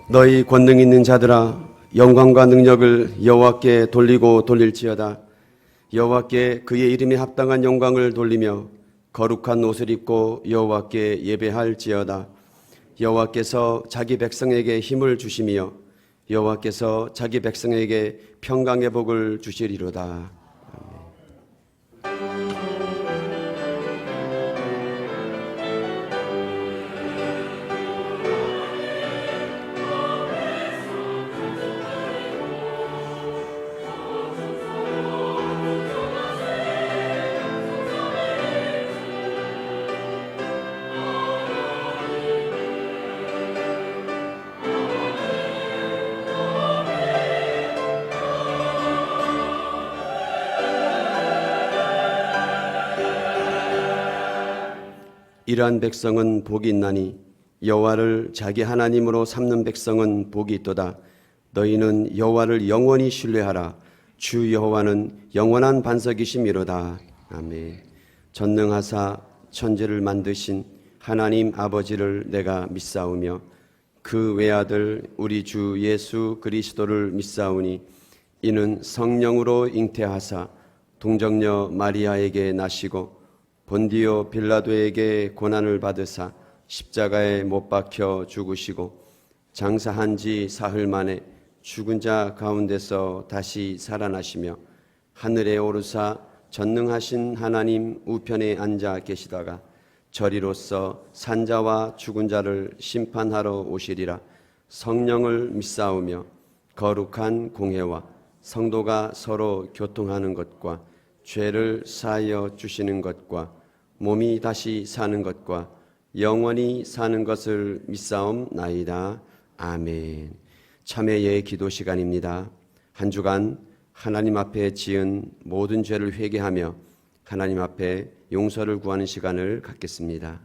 너희 권능 있는 자들아 영광과 능력을 여호와께 돌리고 돌릴지어다. 여호와께 그의 이름에 합당한 영광을 돌리며 거룩한 옷을 입고 여호와께 예배할지어다. 여호와께서 자기 백성에게 힘을 주시며 여호와께서 자기 백성에게 평강의 복을 주시리로다. 이러한 백성은 복이 있나니 여호와를 자기 하나님으로 삼는 백성은 복이 있도다. 너희는 여호와를 영원히 신뢰하라. 주 여호와는 영원한 반석이심이로다. 아멘. 전능하사 천지를 만드신 하나님 아버지를 내가 믿사오며 그 외아들 우리 주 예수 그리스도를 믿사오니 이는 성령으로 잉태하사 동정녀 마리아에게 나시고 본디오 빌라도에게 고난을 받으사 십자가에 못 박혀 죽으시고 장사한 지 사흘 만에 죽은 자 가운데서 다시 살아나시며 하늘에 오르사 전능하신 하나님 우편에 앉아 계시다가 저리로서 산자와 죽은 자를 심판하러 오시리라. 성령을 믿사오며 거룩한 공회와 성도가 서로 교통하는 것과 죄를 사하여 주시는 것과 몸이 다시 사는 것과 영원히 사는 것을 믿사옵나이다. 아멘. 참회의 기도 시간입니다. 한 주간 하나님 앞에 지은 모든 죄를 회개하며 하나님 앞에 용서를 구하는 시간을 갖겠습니다.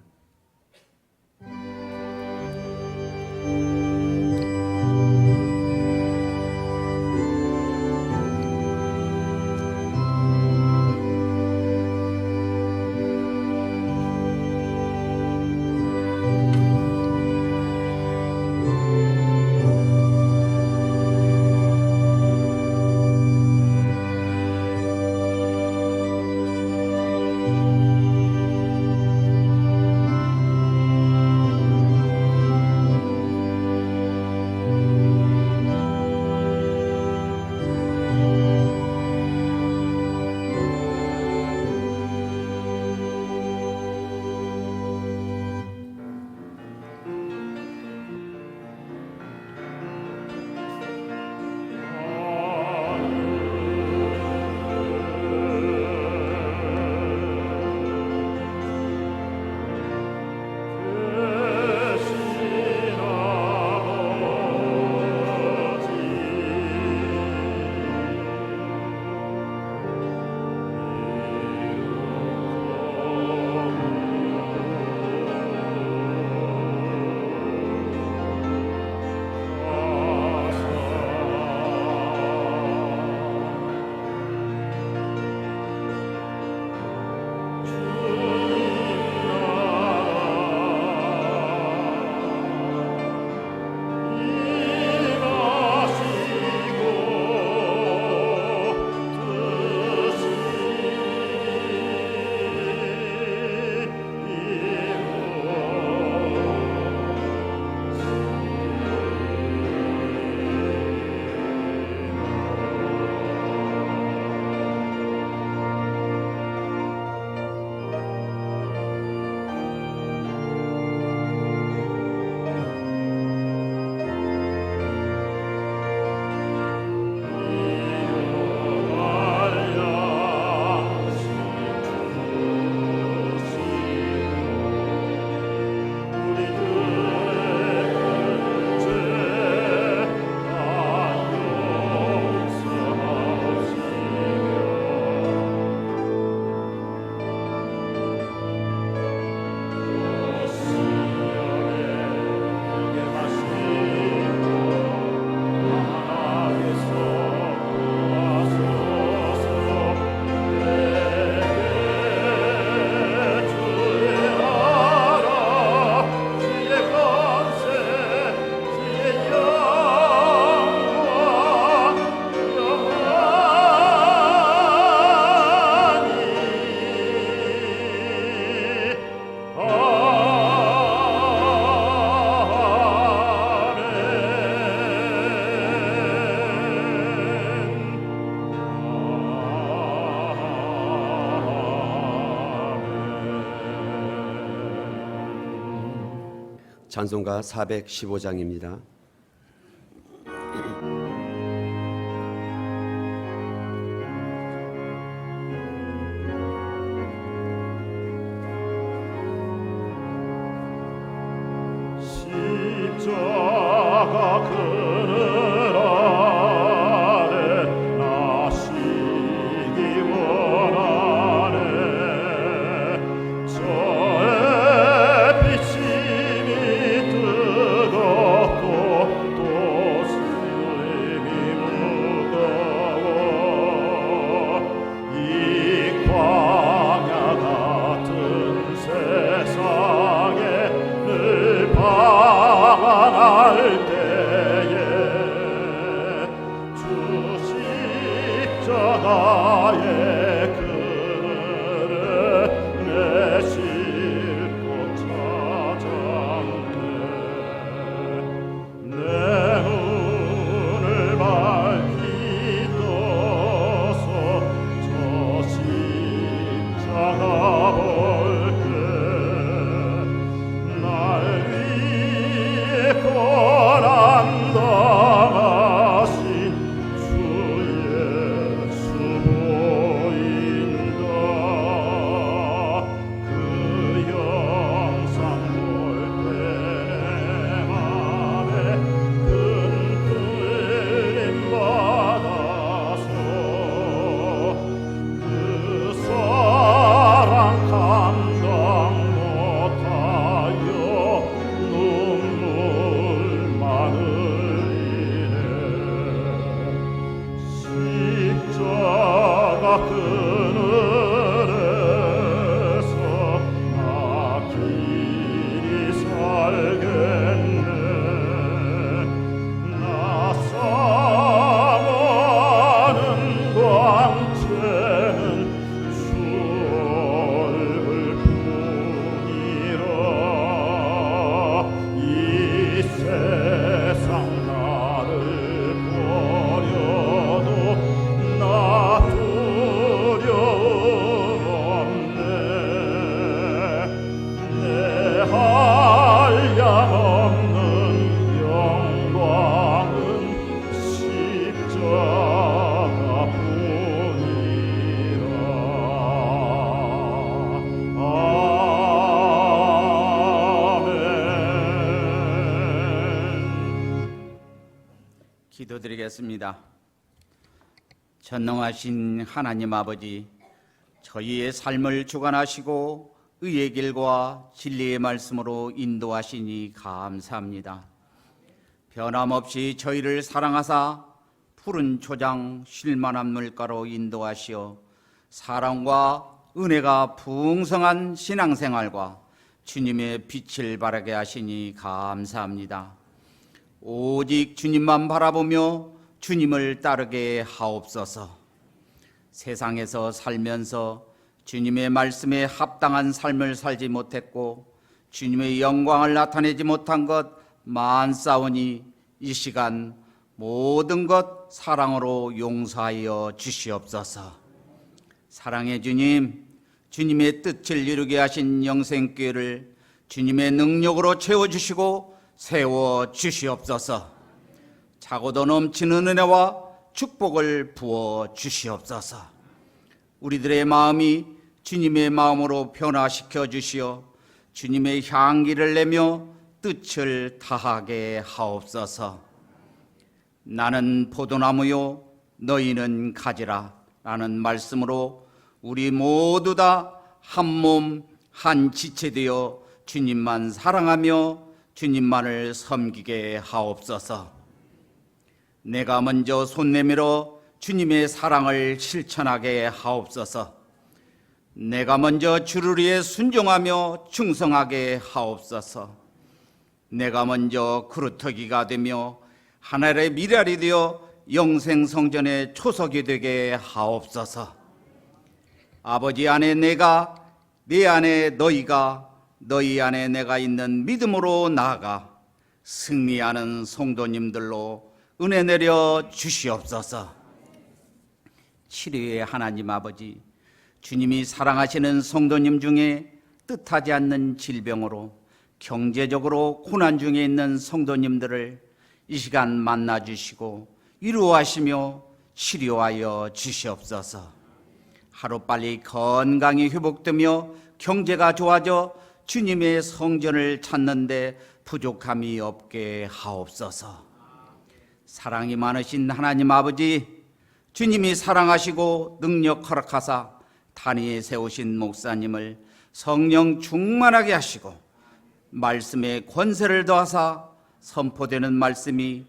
찬송가 415장입니다. 십자가 그늘 아래 나시기 원하네. 저의 비심이 뜨겁고 또 숨이 무거워. 이 광야 같은 세상에 늘 방황할 때에 주 십자가의 그늘에 내 싣고 찾았네. 내 눈을 밝히 떠서 저 십자가 볼게. 날 위해 고난 당하신 주 예수 보인다. 그 영상 볼 때 내 맘에 큰 풀림 받아서 그 사랑 감당 못하여 눈물만 흘리네. 십자가 그늘에서 나 길이 살겠네. 나 사모하는 광채는 주 얼굴 뿐이라. 이 세상 나를 버려도 나 두려움 없네. 내 한량없는 영광은 십자가뿐이라. 아멘. 기도드리겠습니다. 전능하신 하나님 아버지, 저희의 삶을 주관하시고 의의 길과 진리의 말씀으로 인도하시니 감사합니다. 변함없이 저희를 사랑하사 푸른 초장 쉴만한 물가로 인도하시어 사랑과 은혜가 풍성한 신앙생활과 주님의 빛을 발하게 하시니 감사합니다. 오직 주님만 바라보며 주님을 따르게 하옵소서. 세상에서 살면서 주님의 말씀에 합당한 삶을 살지 못했고 주님의 영광을 나타내지 못한 것 많사오니 이 시간 모든 것 사랑으로 용서하여 주시옵소서. 사랑의 주님, 주님의 뜻을 이루게 하신 영생교회를 주님의 능력으로 채워주시고 세워주시옵소서. 차고도 넘치는 은혜와 축복을 부어 주시옵소서. 우리들의 마음이 주님의 마음으로 변화시켜 주시어 주님의 향기를 내며 뜻을 다하게 하옵소서. 나는 포도나무요 너희는 가지라 라는 말씀으로 우리 모두 다 한 몸 한 지체 되어 주님만 사랑하며 주님만을 섬기게 하옵소서. 내가 먼저 손 내밀어 주님의 사랑을 실천하게 하옵소서. 내가 먼저 주를 위해 순종하며 충성하게 하옵소서. 내가 먼저 그루터기가 되며 하늘의 미랄이 되어 영생성전의 초석이 되게 하옵소서. 아버지 안에 내가, 내 안에 너희가, 너희 안에 내가 있는 믿음으로 나아가 승리하는 성도님들로 은혜 내려 주시옵소서. 치료의 하나님 아버지, 주님이 사랑하시는 성도님 중에 뜻하지 않는 질병으로 경제적으로 고난 중에 있는 성도님들을 이 시간 만나 주시고 위로하시며 치료하여 주시옵소서. 하루빨리 건강이 회복되며 경제가 좋아져 주님의 성전을 찾는데 부족함이 없게 하옵소서. 사랑이 많으신 하나님 아버지, 주님이 사랑하시고 능력 허락하사 단위에 세우신 목사님을 성령 충만하게 하시고 말씀에 권세를 더하사 선포되는 말씀이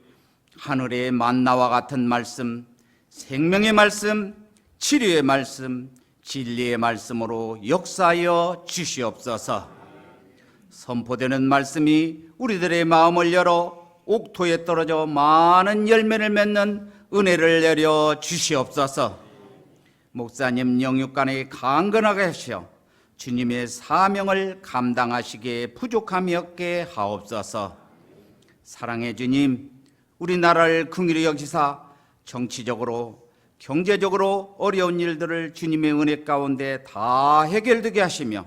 하늘의 만나와 같은 말씀, 생명의 말씀, 치료의 말씀, 진리의 말씀으로 역사하여 주시옵소서. 선포되는 말씀이 우리들의 마음을 열어 옥토에 떨어져 많은 열매를 맺는 은혜를 내려 주시옵소서. 목사님 영육간에 강건하게 하시어 주님의 사명을 감당하시기에 부족함이 없게 하옵소서. 사랑의 주님, 우리나라를 긍휼히 여기사 정치적으로 경제적으로 어려운 일들을 주님의 은혜 가운데 다 해결되게 하시며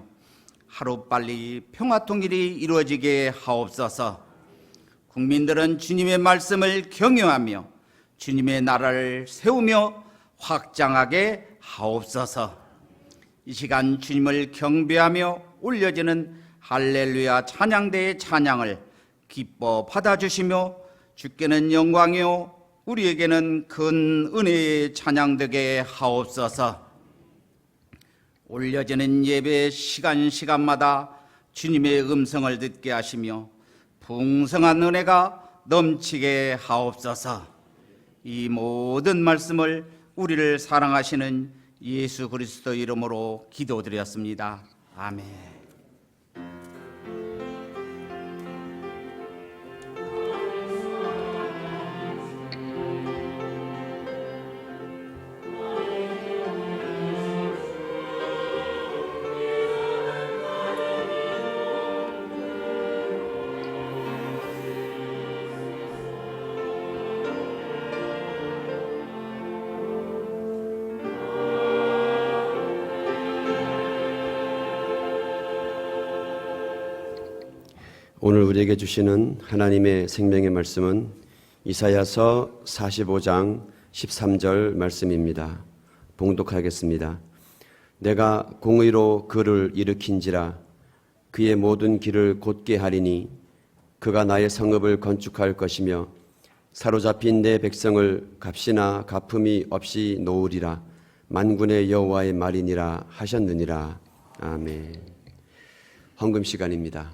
하루빨리 평화통일이 이루어지게 하옵소서. 국민들은 주님의 말씀을 경외하며 주님의 나라를 세우며 확장하게 하옵소서. 이 시간 주님을 경배하며 올려지는 할렐루야 찬양대의 찬양을 기뻐 받아주시며 주께는 영광이요 우리에게는 큰 은혜의 찬양되게 하옵소서. 올려지는 예배 시간마다 주님의 음성을 듣게 하시며 풍성한 은혜가 넘치게 하옵소서. 이 모든 말씀을 우리를 사랑하시는 예수 그리스도 이름으로 기도드렸습니다. 아멘. 오늘 우리에게 주시는 하나님의 생명의 말씀은 이사야서 45장 13절 말씀입니다. 봉독하겠습니다. 내가 공의로 그를 일으킨지라 그의 모든 길을 곧게 하리니 그가 나의 성읍을 건축할 것이며 사로잡힌 내 백성을 값이나 갚음이 없이 놓으리라. 만군의 여호와의 말이니라 하셨느니라. 아멘. 헌금 시간입니다.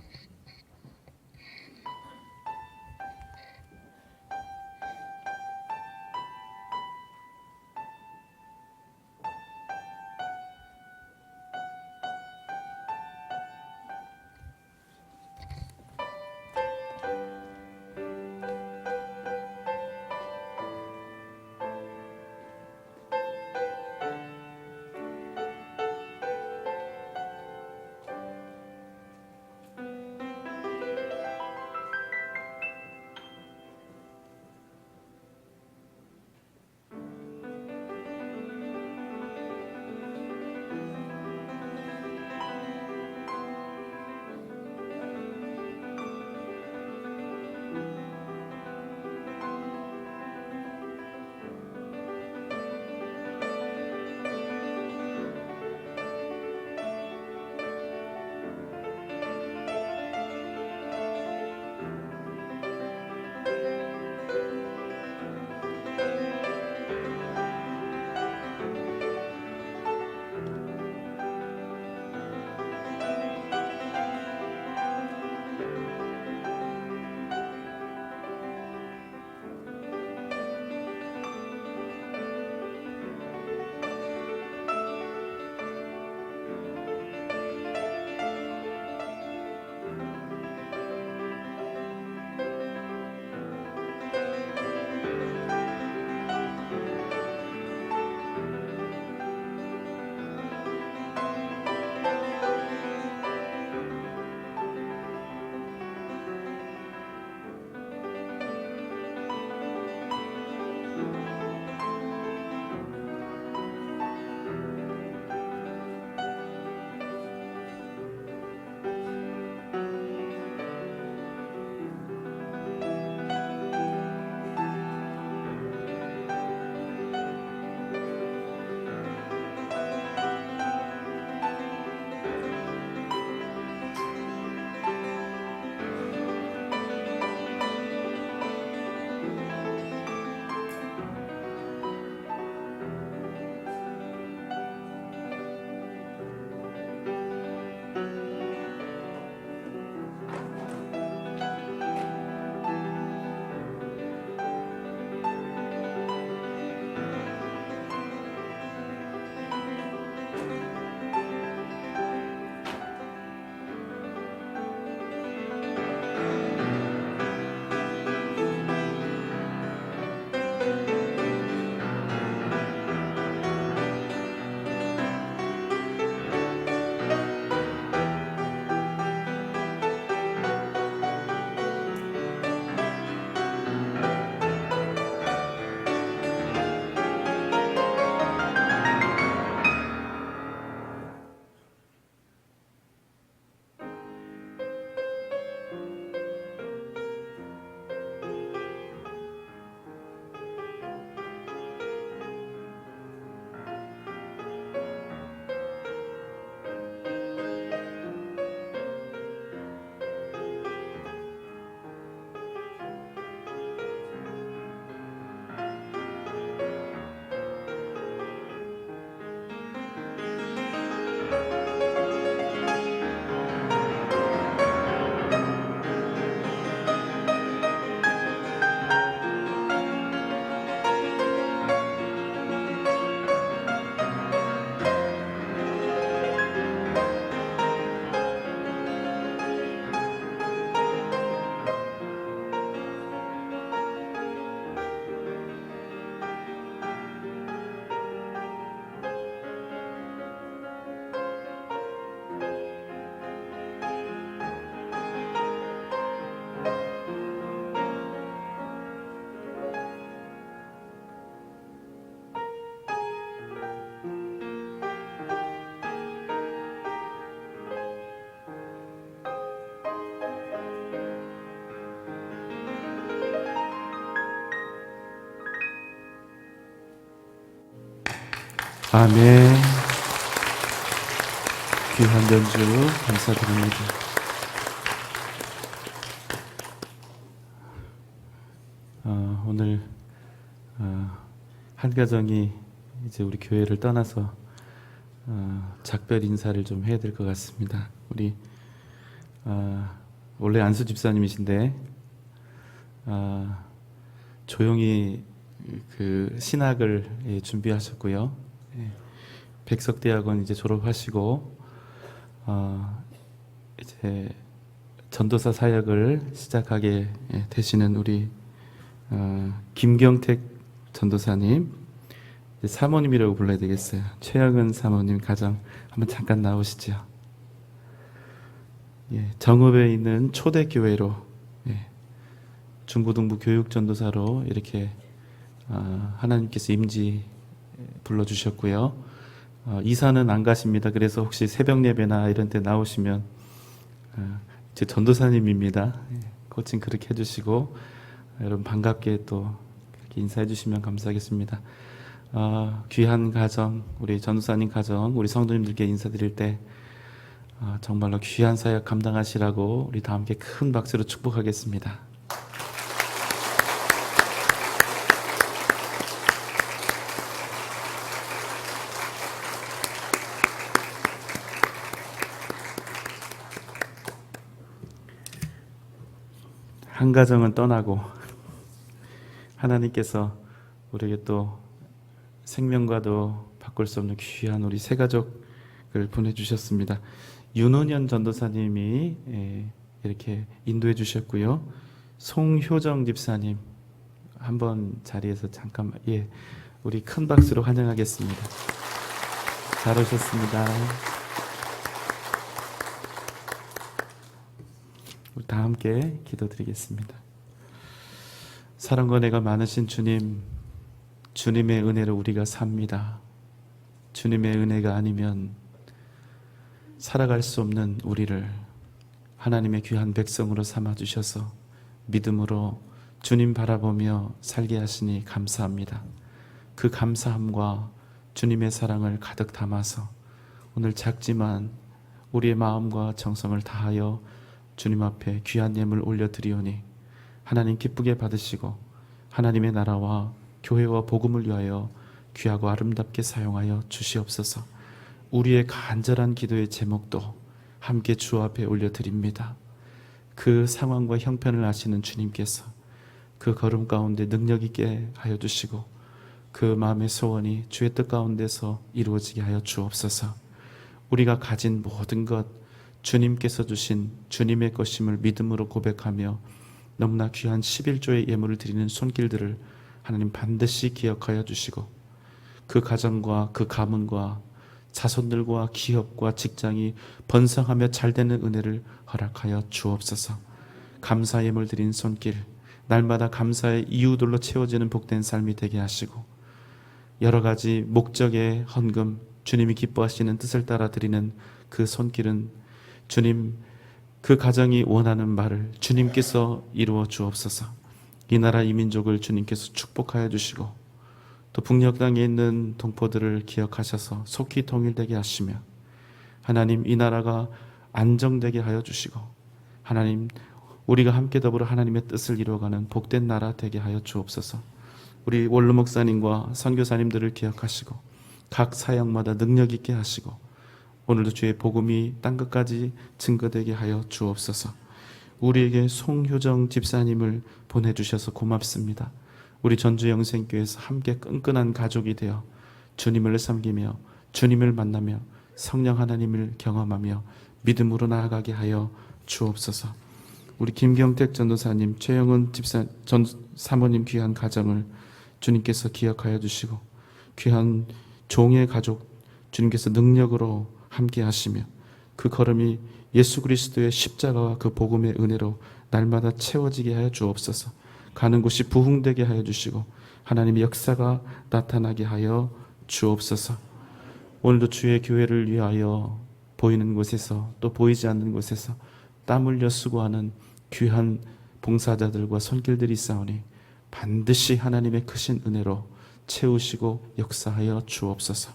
아멘. 귀한 연주 감사드립니다. 오늘 한 가정이 이제 우리 교회를 떠나서 작별 인사를 좀 해야 될 것 같습니다. 우리 원래 안수 집사님이신데 조용히 그 신학을 준비하셨고요. 백석대학원 이제 졸업하시고 이제 전도사 사역을 시작하게 되시는 우리 김경택 전도사님, 사모님이라고 불러야 되겠어요. 최영은 사모님 가정 한번 잠깐 나오시죠. 정읍에 있는 초대교회로 중고등부 교육전도사로 이렇게 하나님께서 임지 불러주셨고요. 이사는 안 가십니다. 그래서 혹시 새벽 예배나 이런 데 나오시면 제 전도사님입니다. 코칭 그렇게 해주시고 여러분 반갑게 또 그렇게 인사해 주시면 감사하겠습니다. 귀한 가정, 우리 전도사님 가정, 우리 성도님들께 인사드릴 때 정말로 귀한 사역 감당하시라고 우리 다 함께 큰 박수로 축복하겠습니다. 한 가정은 떠나고 하나님께서 우리에게 또 생명과도 바꿀 수 없는 귀한 우리 새 가족을 보내주셨습니다. 윤원현 전도사님이 이렇게 인도해 주셨고요. 송효정 집사님 한번 자리에서 잠깐만 우리 큰 박수로 환영하겠습니다. 잘 오셨습니다. 우리 다 함께 기도드리겠습니다. 사랑과 은혜가 많으신 주님, 주님의 은혜로 우리가 삽니다. 주님의 은혜가 아니면 살아갈 수 없는 우리를 하나님의 귀한 백성으로 삼아주셔서 믿음으로 주님 바라보며 살게 하시니 감사합니다. 그 감사함과 주님의 사랑을 가득 담아서 오늘 작지만 우리의 마음과 정성을 다하여 주님 앞에 귀한 예물 올려드리오니 하나님 기쁘게 받으시고 하나님의 나라와 교회와 복음을 위하여 귀하고 아름답게 사용하여 주시옵소서. 우리의 간절한 기도의 제목도 함께 주 앞에 올려드립니다. 그 상황과 형편을 아시는 주님께서 그 걸음 가운데 능력 있게 하여 주시고 그 마음의 소원이 주의 뜻 가운데서 이루어지게 하여 주옵소서. 우리가 가진 모든 것 주님께서 주신 주님의 것임을 믿음으로 고백하며 너무나 귀한 11조의 예물을 드리는 손길들을 하나님 반드시 기억하여 주시고 그 가정과 그 가문과 자손들과 기업과 직장이 번성하며 잘되는 은혜를 허락하여 주옵소서. 감사 예물 드린 손길 날마다 감사의 이유들로 채워지는 복된 삶이 되게 하시고 여러 가지 목적의 헌금 주님이 기뻐하시는 뜻을 따라 드리는 그 손길은 주님 그 가정이 원하는 말을 주님께서 이루어 주옵소서. 이 나라 이 민족을 주님께서 축복하여 주시고 또 북녘 땅에 있는 동포들을 기억하셔서 속히 통일되게 하시며 하나님 이 나라가 안정되게 하여 주시고 하나님 우리가 함께 더불어 하나님의 뜻을 이루어가는 복된 나라 되게 하여 주옵소서. 우리 원로 목사님과 선교사님들을 기억하시고 각 사역마다 능력 있게 하시고 오늘도 주의 복음이 땅끝까지 증거되게 하여 주옵소서. 우리에게 송효정 집사님을 보내주셔서 고맙습니다. 우리 전주영생교회에서 함께 끈끈한 가족이 되어 주님을 섬기며 주님을 만나며 성령 하나님을 경험하며 믿음으로 나아가게 하여 주옵소서. 우리 김경택 전도사님, 최영은 집사 전 사모님 귀한 가정을 주님께서 기억하여 주시고 귀한 종의 가족 주님께서 능력으로 함께 하시며 그 걸음이 예수 그리스도의 십자가와 그 복음의 은혜로 날마다 채워지게 하여 주옵소서. 가는 곳이 부흥되게 하여 주시고 하나님의 역사가 나타나게 하여 주옵소서. 오늘도 주의 교회를 위하여 보이는 곳에서 또 보이지 않는 곳에서 땀 흘려 수고하는 귀한 봉사자들과 손길들이 있사오니 반드시 하나님의 크신 은혜로 채우시고 역사하여 주옵소서.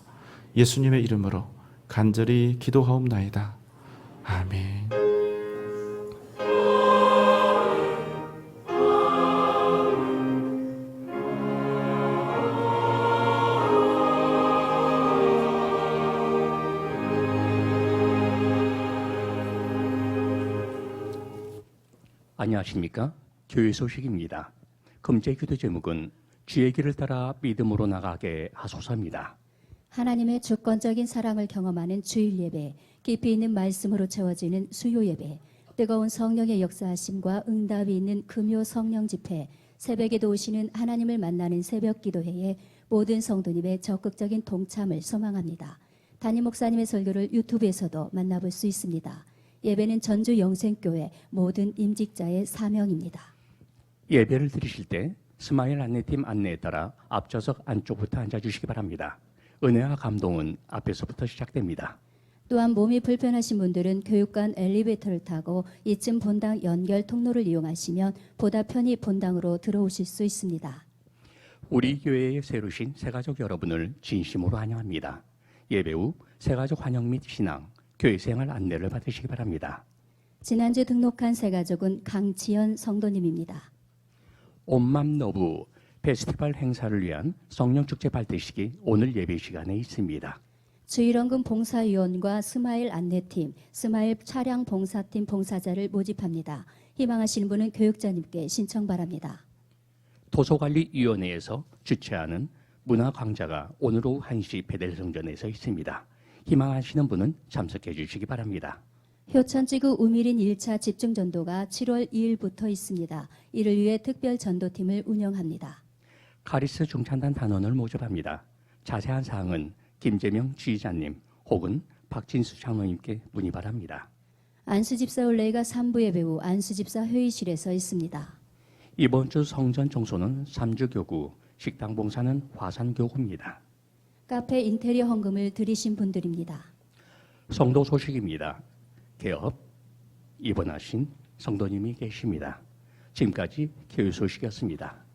예수님의 이름으로 간절히 기도하옵나이다. 아멘. 안녕하십니까? 교회 소식입니다. 금제 기도 제목은 주의 길을 따라 믿음으로 나가게 하소서입니다. 하나님의 주권적인 사랑을 경험하는 주일 예배, 깊이 있는 말씀으로 채워지는 수요 예배, 뜨거운 성령의 역사하심과 응답이 있는 금요 성령 집회, 새벽에도 오시는 하나님을 만나는 새벽 기도회에 모든 성도님의 적극적인 동참을 소망합니다. 담임 목사님의 설교를 유튜브에서도 만나볼 수 있습니다. 예배는 전주 영생교회 모든 임직자의 사명입니다. 예배를 드리실 때 스마일 안내팀 안내에 따라 앞좌석 안쪽부터 앉아주시기 바랍니다. 은혜와 감동은 앞에서부터 시작됩니다. 또한 몸이 불편하신 분들은 교육관 엘리베이터를 타고 2층 본당 연결 통로를 이용하시면 보다 편히 본당으로 들어오실 수 있습니다. 우리 교회에 새로신 새가족 여러분을 진심으로 환영합니다. 예배 후 새가족 환영 및 신앙, 교회 생활 안내를 받으시기 바랍니다. 지난주 등록한 새가족은 강지연 성도님입니다. 온맘 너부 페스티벌 행사를 위한 성령축제 발대식이 오늘 예배 시간에 있습니다. 주일원금 봉사위원과 스마일 안내팀, 스마일 차량 봉사팀 봉사자를 모집합니다. 희망하시는 분은 교육자님께 신청 바랍니다. 도서관리위원회에서 주최하는 문화 강좌가 오늘 오후 1시 베델성전에서 있습니다. 희망하시는 분은 참석해 주시기 바랍니다. 효천지구 우미린 1차 집중전도가 7월 2일부터 있습니다. 이를 위해 특별 전도팀을 운영합니다. 카리스 중창단 단원을 모집합니다. 자세한 사항은 김재명 지휘자님 혹은 박진수 장로님께 문의 바랍니다. 안수집사 올레가 3부 예배 후 안수집사 회의실에서 있습니다. 이번 주 성전 청소는 삼주교구, 식당 봉사는 화산교구입니다. 카페 인테리어 헌금을 드리신 분들입니다. 성도 소식입니다. 개업, 입원하신 성도님이 계십니다. 지금까지 교회 소식이었습니다.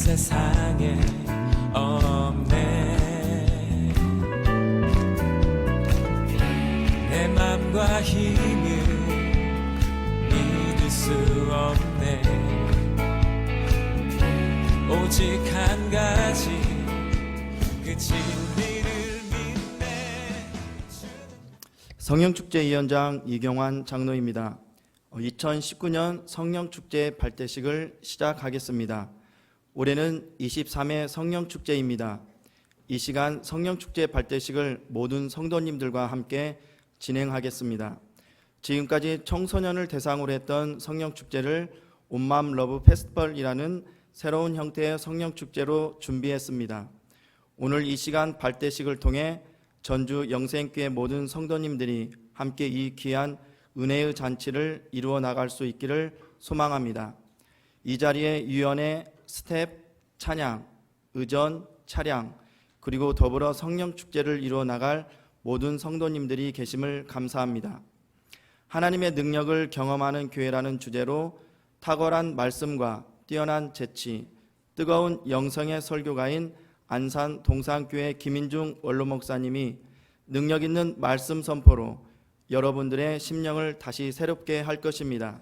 세상에 없네. 내 맘과 힘을 믿을 수 없네. 오직 한 가지 그 진리를 믿네. 성령축제위원장 이경환 장로입니다. 2019년 성령축제 발대식을 시작하겠습니다. 올해는 23회 성령축제입니다. 이 시간 성령축제 발대식을 모든 성도님들과 함께 진행하겠습니다. 지금까지 청소년을 대상으로 했던 성령축제를 온맘 러브 페스티벌이라는 새로운 형태의 성령축제로 준비했습니다. 오늘 이 시간 발대식을 통해 전주 영생교회 모든 성도님들이 함께 이 귀한 은혜의 잔치를 이루어 나갈 수 있기를 소망합니다. 이 자리에 유연의 스텝, 찬양, 의전, 차량, 그리고 더불어 성령축제를 이루어 나갈 모든 성도님들이 계심을 감사합니다. 하나님의 능력을 경험하는 교회라는 주제로 탁월한 말씀과 뛰어난 재치, 뜨거운 영성의 설교가인 안산 동산교회 김인중 원로목사님이 능력 있는 말씀 선포로 여러분들의 심령을 다시 새롭게 할 것입니다.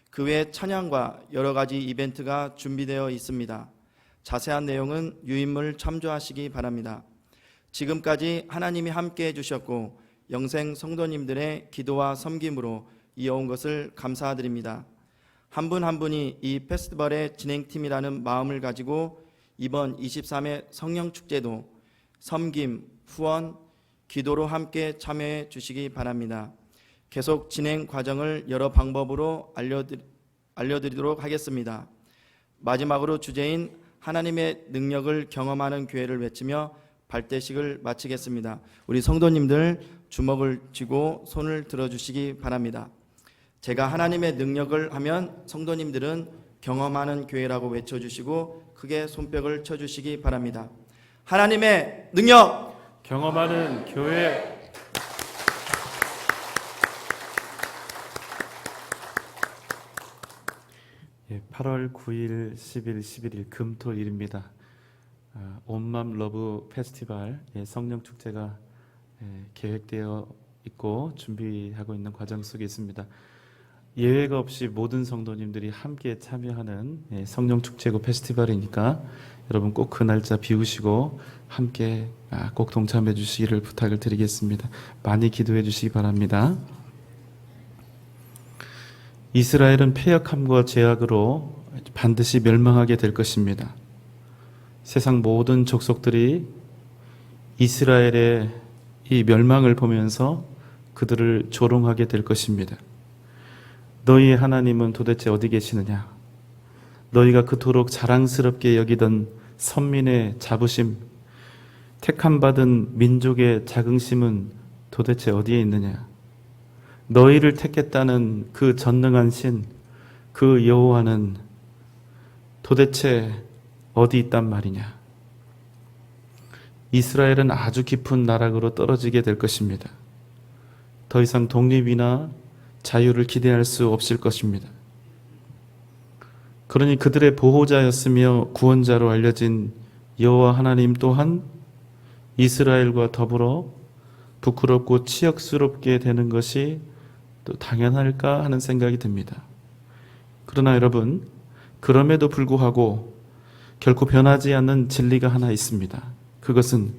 그 외 찬양과 여러 가지 이벤트가 준비되어 있습니다. 자세한 내용은 유인물 참조하시기 바랍니다. 지금까지 하나님이 함께 해주셨고 영생 성도님들의 기도와 섬김으로 이어온 것을 감사드립니다. 한 분 한 분이 이 페스티벌의 진행팀이라는 마음을 가지고 이번 23회 성령축제도 섬김, 후원, 기도로 함께 참여해 주시기 바랍니다. 계속 진행 과정을 여러 방법으로 알려드리도록 하겠습니다. 마지막으로 주제인 하나님의 능력을 경험하는 교회를 외치며 발대식을 마치겠습니다. 우리 성도님들 주먹을 쥐고 손을 들어주시기 바랍니다. 제가 하나님의 능력을 하면 성도님들은 경험하는 교회라고 외쳐주시고 크게 손뼉을 쳐주시기 바랍니다. 하나님의 능력 경험하는 교회. 예, 8월 9일, 10일, 11일 금토일입니다. 온맘 러브 페스티벌 성령축제가 계획되어 있고 준비하고 있는 과정 속에 있습니다. 예외가 없이 모든 성도님들이 함께 참여하는 성령축제고 페스티벌이니까 여러분 꼭 그 날짜 비우시고 함께 꼭 동참해 주시기를 부탁을 드리겠습니다. 많이 기도해 주시기 바랍니다. 이스라엘은 패역함과 죄악으로 반드시 멸망하게 될 것입니다. 세상 모든 족속들이 이스라엘의 이 멸망을 보면서 그들을 조롱하게 될 것입니다. 너희의 하나님은 도대체 어디 계시느냐? 너희가 그토록 자랑스럽게 여기던 선민의 자부심, 택함받은 민족의 자긍심은 도대체 어디에 있느냐? 너희를 택했다는 그 전능한 신, 그 여호와는 도대체 어디 있단 말이냐? 이스라엘은 아주 깊은 나락으로 떨어지게 될 것입니다. 더 이상 독립이나 자유를 기대할 수 없을 것입니다. 그러니 그들의 보호자였으며 구원자로 알려진 여호와 하나님 또한 이스라엘과 더불어 부끄럽고 치역스럽게 되는 것이 또 당연할까 하는 생각이 듭니다. 그러나 여러분, 그럼에도 불구하고 결코 변하지 않는 진리가 하나 있습니다. 그것은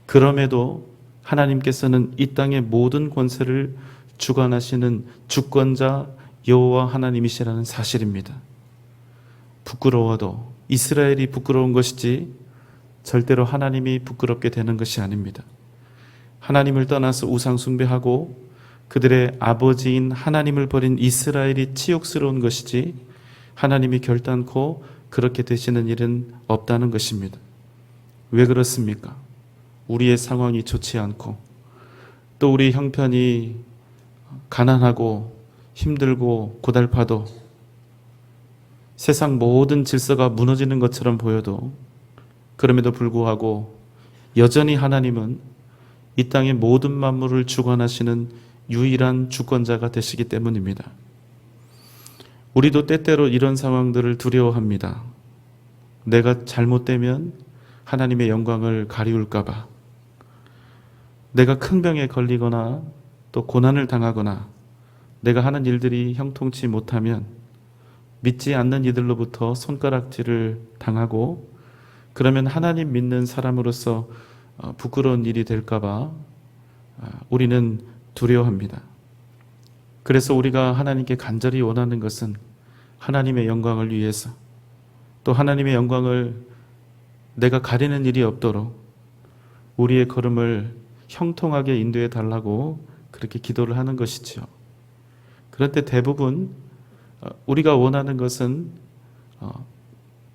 그럼에도 하나님께서는 이 땅의 모든 권세를 주관하시는 주권자 여호와 하나님이시라는 사실입니다. 부끄러워도 이스라엘이 부끄러운 것이지 절대로 하나님이 부끄럽게 되는 것이 아닙니다. 하나님을 떠나서 우상 숭배하고 그들의 아버지인 하나님을 버린 이스라엘이 치욕스러운 것이지 하나님이 결단코 그렇게 되시는 일은 없다는 것입니다. 왜 그렇습니까? 우리의 상황이 좋지 않고 또 우리 형편이 가난하고 힘들고 고달파도 세상 모든 질서가 무너지는 것처럼 보여도 그럼에도 불구하고 여전히 하나님은 이 땅의 모든 만물을 주관하시는 유일한 주권자가 되시기 때문입니다. 우리도 때때로 이런 상황들을 두려워합니다. 내가 잘못되면 하나님의 영광을 가리울까봐, 내가 큰 병에 걸리거나 또 고난을 당하거나 내가 하는 일들이 형통치 못하면 믿지 않는 이들로부터 손가락질을 당하고, 그러면 하나님 믿는 사람으로서 부끄러운 일이 될까봐 우리는 두려워합니다. 그래서 우리가 하나님께 간절히 원하는 것은 하나님의 영광을 위해서, 또 하나님의 영광을 내가 가리는 일이 없도록 우리의 걸음을 형통하게 인도해 달라고 그렇게 기도를 하는 것이죠. 그런데 대부분 우리가 원하는 것은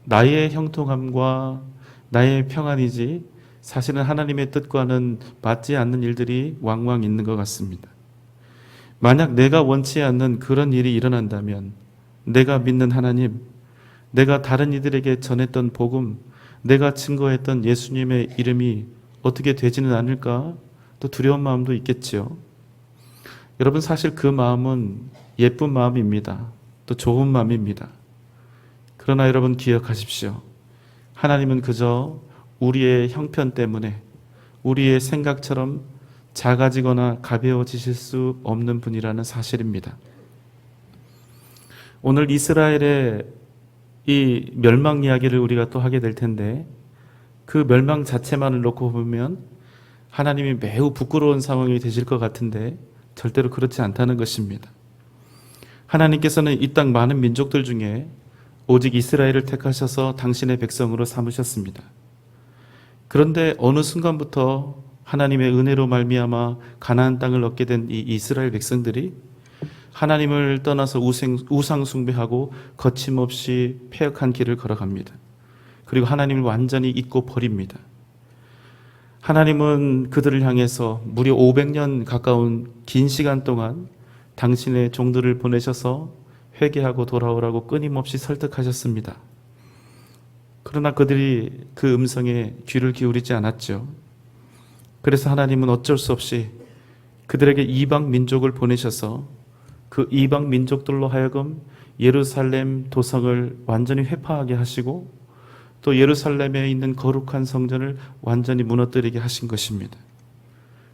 나의 형통함과 나의 평안이지 사실은 하나님의 뜻과는 맞지 않는 일들이 왕왕 있는 것 같습니다. 만약 내가 원치 않는 그런 일이 일어난다면 내가 믿는 하나님, 내가 다른 이들에게 전했던 복음, 내가 증거했던 예수님의 이름이 어떻게 되지는 않을까? 또 두려운 마음도 있겠지요. 여러분, 사실 그 마음은 예쁜 마음입니다. 또 좋은 마음입니다. 그러나 여러분 기억하십시오. 하나님은 그저 우리의 형편 때문에 우리의 생각처럼 작아지거나 가벼워지실 수 없는 분이라는 사실입니다. 오늘 이스라엘의 이 멸망 이야기를 우리가 또 하게 될 텐데, 그 멸망 자체만을 놓고 보면 하나님이 매우 부끄러운 상황이 되실 것 같은데 절대로 그렇지 않다는 것입니다. 하나님께서는 이 땅 많은 민족들 중에 오직 이스라엘을 택하셔서 당신의 백성으로 삼으셨습니다. 그런데 어느 순간부터 하나님의 은혜로 말미암아 가나안 땅을 얻게 된 이 이스라엘 백성들이 하나님을 떠나서 우상 숭배하고 거침없이 패역한 길을 걸어갑니다. 그리고 하나님을 완전히 잊고 버립니다. 하나님은 그들을 향해서 무려 500년 가까운 긴 시간 동안 당신의 종들을 보내셔서 회개하고 돌아오라고 끊임없이 설득하셨습니다. 그러나 그들이 그 음성에 귀를 기울이지 않았죠. 그래서 하나님은 어쩔 수 없이 그들에게 이방 민족을 보내셔서 그 이방 민족들로 하여금 예루살렘 도성을 완전히 회파하게 하시고, 또 예루살렘에 있는 거룩한 성전을 완전히 무너뜨리게 하신 것입니다.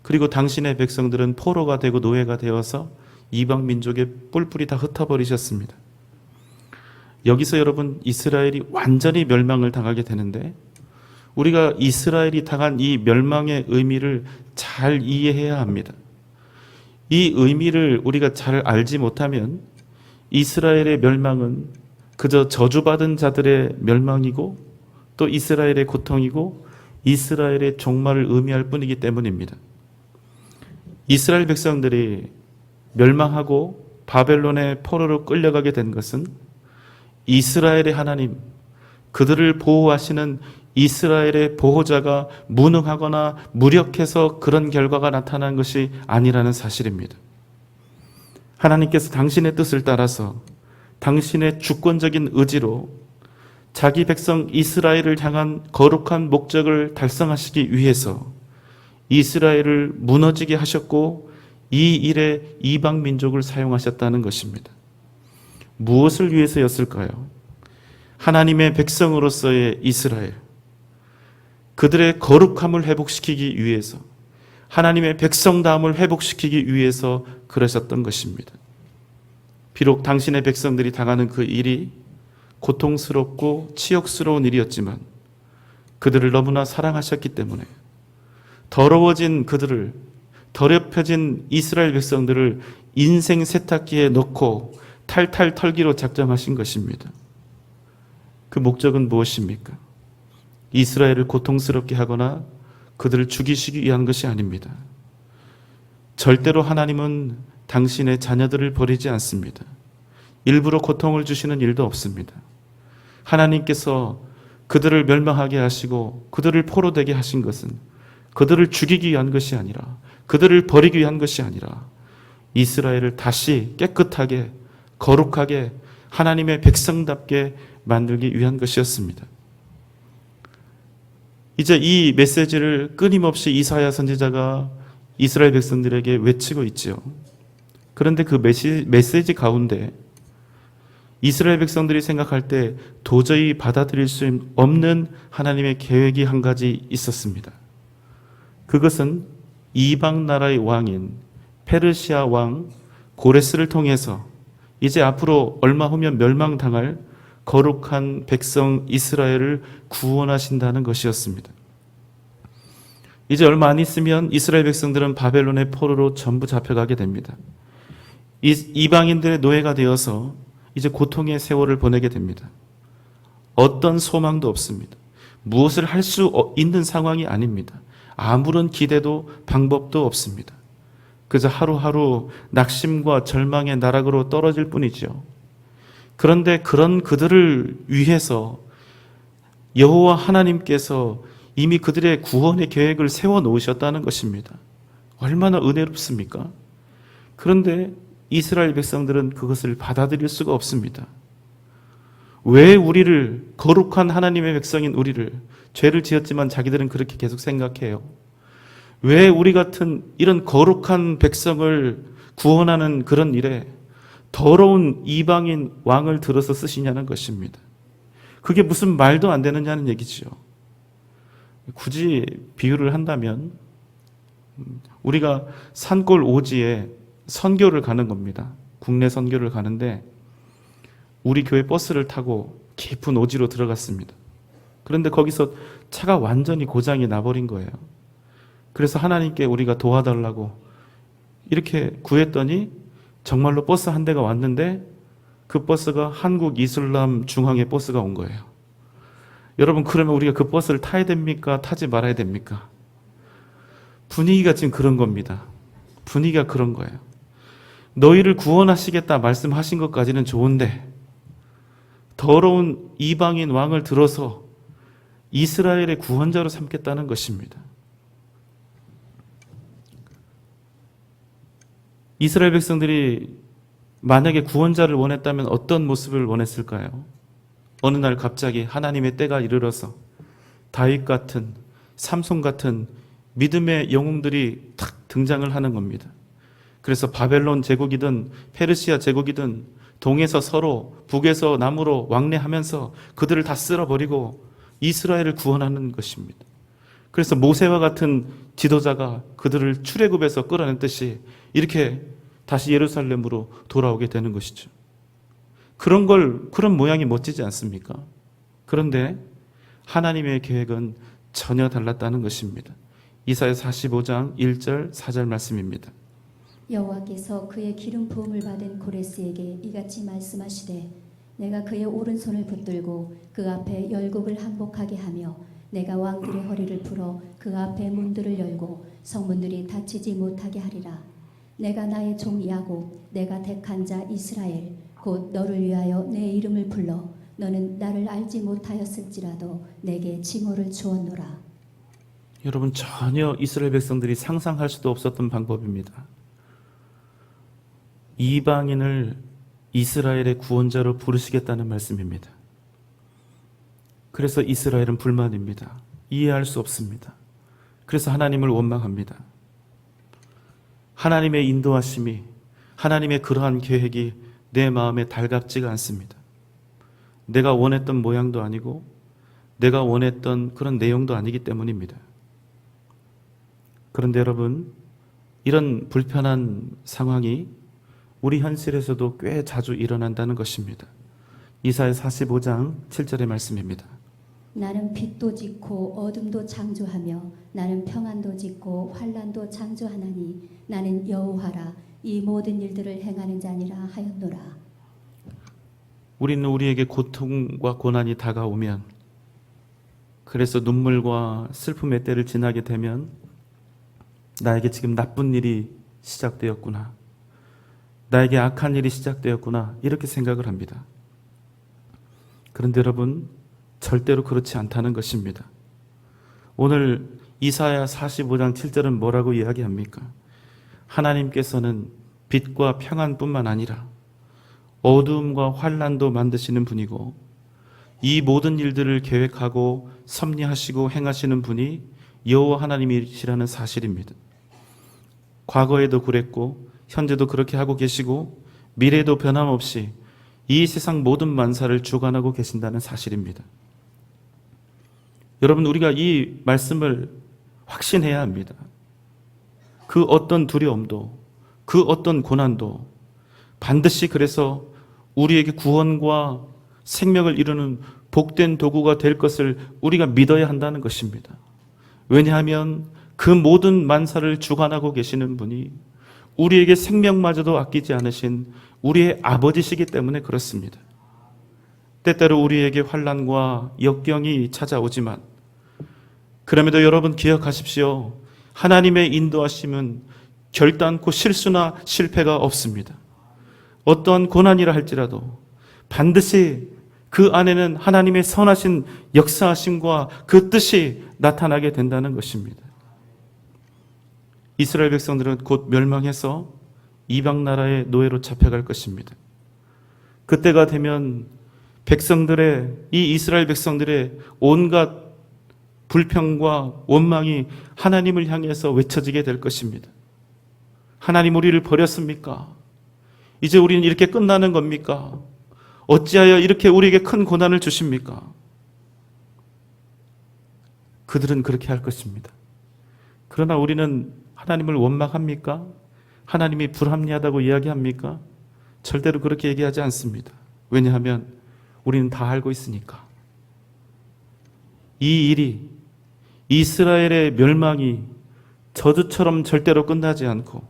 그리고 당신의 백성들은 포로가 되고 노예가 되어서 이방 민족의 뿔뿔이 다 흩어버리셨습니다. 여기서 여러분, 이스라엘이 완전히 멸망을 당하게 되는데, 우리가 이스라엘이 당한 이 멸망의 의미를 잘 이해해야 합니다. 이 의미를 우리가 잘 알지 못하면 이스라엘의 멸망은 그저 저주받은 자들의 멸망이고, 또 이스라엘의 고통이고 이스라엘의 종말을 의미할 뿐이기 때문입니다. 이스라엘 백성들이 멸망하고 바벨론의 포로로 끌려가게 된 것은 이스라엘의 하나님, 그들을 보호하시는 이스라엘의 보호자가 무능하거나 무력해서 그런 결과가 나타난 것이 아니라는 사실입니다. 하나님께서 당신의 뜻을 따라서 당신의 주권적인 의지로 자기 백성 이스라엘을 향한 거룩한 목적을 달성하시기 위해서 이스라엘을 무너지게 하셨고, 이 일에 이방 민족을 사용하셨다는 것입니다. 무엇을 위해서였을까요? 하나님의 백성으로서의 이스라엘, 그들의 거룩함을 회복시키기 위해서, 하나님의 백성다움을 회복시키기 위해서 그러셨던 것입니다. 비록 당신의 백성들이 당하는 그 일이 고통스럽고 치욕스러운 일이었지만 그들을 너무나 사랑하셨기 때문에 더러워진 그들을, 더럽혀진 이스라엘 백성들을 인생 세탁기에 넣고 탈탈 털기로 작정하신 것입니다. 그 목적은 무엇입니까? 이스라엘을 고통스럽게 하거나 그들을 죽이시기 위한 것이 아닙니다. 절대로 하나님은 당신의 자녀들을 버리지 않습니다. 일부러 고통을 주시는 일도 없습니다. 하나님께서 그들을 멸망하게 하시고 그들을 포로되게 하신 것은 그들을 죽이기 위한 것이 아니라, 그들을 버리기 위한 것이 아니라 이스라엘을 다시 깨끗하게 거룩하게 하나님의 백성답게 만들기 위한 것이었습니다. 이제 이 메시지를 끊임없이 이사야 선지자가 이스라엘 백성들에게 외치고 있지요. 그런데 그 메시지 가운데 이스라엘 백성들이 생각할 때 도저히 받아들일 수 없는 하나님의 계획이 한 가지 있었습니다. 그것은 이방 나라의 왕인 페르시아 왕 고레스를 통해서 이제 앞으로 얼마 후면 멸망당할 거룩한 백성 이스라엘을 구원하신다는 것이었습니다. 이제 얼마 안 있으면 이스라엘 백성들은 바벨론의 포로로 전부 잡혀가게 됩니다. 이방인들의 노예가 되어서 이제 고통의 세월을 보내게 됩니다. 어떤 소망도 없습니다. 무엇을 할 수 있는 상황이 아닙니다. 아무런 기대도 방법도 없습니다. 그저 하루하루 낙심과 절망의 나락으로 떨어질 뿐이죠. 그런데 그런 그들을 위해서 여호와 하나님께서 이미 그들의 구원의 계획을 세워 놓으셨다는 것입니다. 얼마나 은혜롭습니까? 그런데 이스라엘 백성들은 그것을 받아들일 수가 없습니다. 왜 우리를, 거룩한 하나님의 백성인 우리를, 죄를 지었지만 자기들은 그렇게 계속 생각해요. 왜 우리 같은 이런 거룩한 백성을 구원하는 그런 일에 더러운 이방인 왕을 들어서 쓰시냐는 것입니다. 그게 무슨 말도 안 되느냐는 얘기죠. 굳이 비유를 한다면 우리가 산골 오지에 선교를 가는 겁니다. 국내 선교를 가는데 우리 교회 버스를 타고 깊은 오지로 들어갔습니다. 그런데 거기서 차가 완전히 고장이 나버린 거예요. 그래서 하나님께 우리가 도와달라고 이렇게 구했더니 정말로 버스 한 대가 왔는데 그 버스가 한국 이슬람 중앙회 버스가 온 거예요. 여러분, 그러면 우리가 그 버스를 타야 됩니까? 타지 말아야 됩니까? 분위기가 지금 그런 겁니다. 분위기가 그런 거예요. 너희를 구원하시겠다 말씀하신 것까지는 좋은데 더러운 이방인 왕을 들어서 이스라엘의 구원자로 삼겠다는 것입니다. 이스라엘 백성들이 만약에 구원자를 원했다면 어떤 모습을 원했을까요? 어느 날 갑자기 하나님의 때가 이르러서 다윗 같은, 삼손 같은 믿음의 영웅들이 탁 등장을 하는 겁니다. 그래서 바벨론 제국이든 페르시아 제국이든 동에서 서로 북에서 남으로 왕래하면서 그들을 다 쓸어버리고 이스라엘을 구원하는 것입니다. 그래서 모세와 같은 지도자가 그들을 출애굽에서 끌어냈듯이 이렇게 다시 예루살렘으로 돌아오게 되는 것이죠. 그런 모양이 멋지지 않습니까? 그런데 하나님의 계획은 전혀 달랐다는 것입니다. 이사야 45장 1절 4절 말씀입니다. 여호와께서 그의 기름 부음을 받은 고레스에게 이같이 말씀하시되 내가 그의 오른손을 붙들고 그 앞에 열국을 항복하게 하며 내가 왕들의 허리를 풀어 그 앞에 문들을 열고 성문들이 닫히지 못하게 하리라. 내가 나의 종 야곱, 내가 택한 자 이스라엘, 곧 너를 위하여 내 이름을 불러 너는 나를 알지 못하였을지라도 내게 징후를 주었노라. 여러분, 전혀 이스라엘 백성들이 상상할 수도 없었던 방법입니다. 이방인을 이스라엘의 구원자로 부르시겠다는 말씀입니다. 그래서 이스라엘은 불만입니다. 이해할 수 없습니다. 그래서 하나님을 원망합니다. 하나님의 인도하심이, 하나님의 그러한 계획이 내 마음에 달갑지가 않습니다. 내가 원했던 모양도 아니고 내가 원했던 그런 내용도 아니기 때문입니다. 그런데 여러분, 이런 불편한 상황이 우리 현실에서도 꽤 자주 일어난다는 것입니다. 이사야 45장 7절의 말씀입니다. 나는 빛도 짓고 어둠도 창조하며 나는 평안도 짓고 환난도 창조하나니 나는 여호와라 이 모든 일들을 행하는 자니라 하였노라. 우리는 우리에게 고통과 고난이 다가오면, 그래서 눈물과 슬픔의 때를 지나게 되면 나에게 지금 나쁜 일이 시작되었구나, 나에게 악한 일이 시작되었구나, 이렇게 생각을 합니다. 그런데 여러분, 절대로 그렇지 않다는 것입니다. 오늘 이사야 45장 7절은 뭐라고 이야기합니까? 하나님께서는 빛과 평안뿐만 아니라 어두움과 환난도 만드시는 분이고 이 모든 일들을 계획하고 섭리하시고 행하시는 분이 여호와 하나님이시라는 사실입니다. 과거에도 그랬고 현재도 그렇게 하고 계시고 미래도 변함없이 이 세상 모든 만사를 주관하고 계신다는 사실입니다. 여러분, 우리가 이 말씀을 확신해야 합니다. 그 어떤 두려움도, 그 어떤 고난도 반드시 그래서 우리에게 구원과 생명을 이루는 복된 도구가 될 것을 우리가 믿어야 한다는 것입니다. 왜냐하면 그 모든 만사를 주관하고 계시는 분이 우리에게 생명마저도 아끼지 않으신 우리의 아버지시기 때문에 그렇습니다. 때때로 우리에게 환난과 역경이 찾아오지만 그럼에도 여러분 기억하십시오. 하나님의 인도하심은 결단코 실수나 실패가 없습니다. 어떠한 고난이라 할지라도 반드시 그 안에는 하나님의 선하신 역사하심과 그 뜻이 나타나게 된다는 것입니다. 이스라엘 백성들은 곧 멸망해서 이방 나라의 노예로 잡혀갈 것입니다. 그때가 되면 이 이스라엘 백성들의 온갖 불평과 원망이 하나님을 향해서 외쳐지게 될 것입니다. 하나님, 우리를 버렸습니까? 이제 우리는 이렇게 끝나는 겁니까? 어찌하여 이렇게 우리에게 큰 고난을 주십니까? 그들은 그렇게 할 것입니다. 그러나 우리는 하나님을 원망합니까? 하나님이 불합리하다고 이야기합니까? 절대로 그렇게 얘기하지 않습니다. 왜냐하면 우리는 다 알고 있으니까. 이 일이, 이스라엘의 멸망이 저주처럼 절대로 끝나지 않고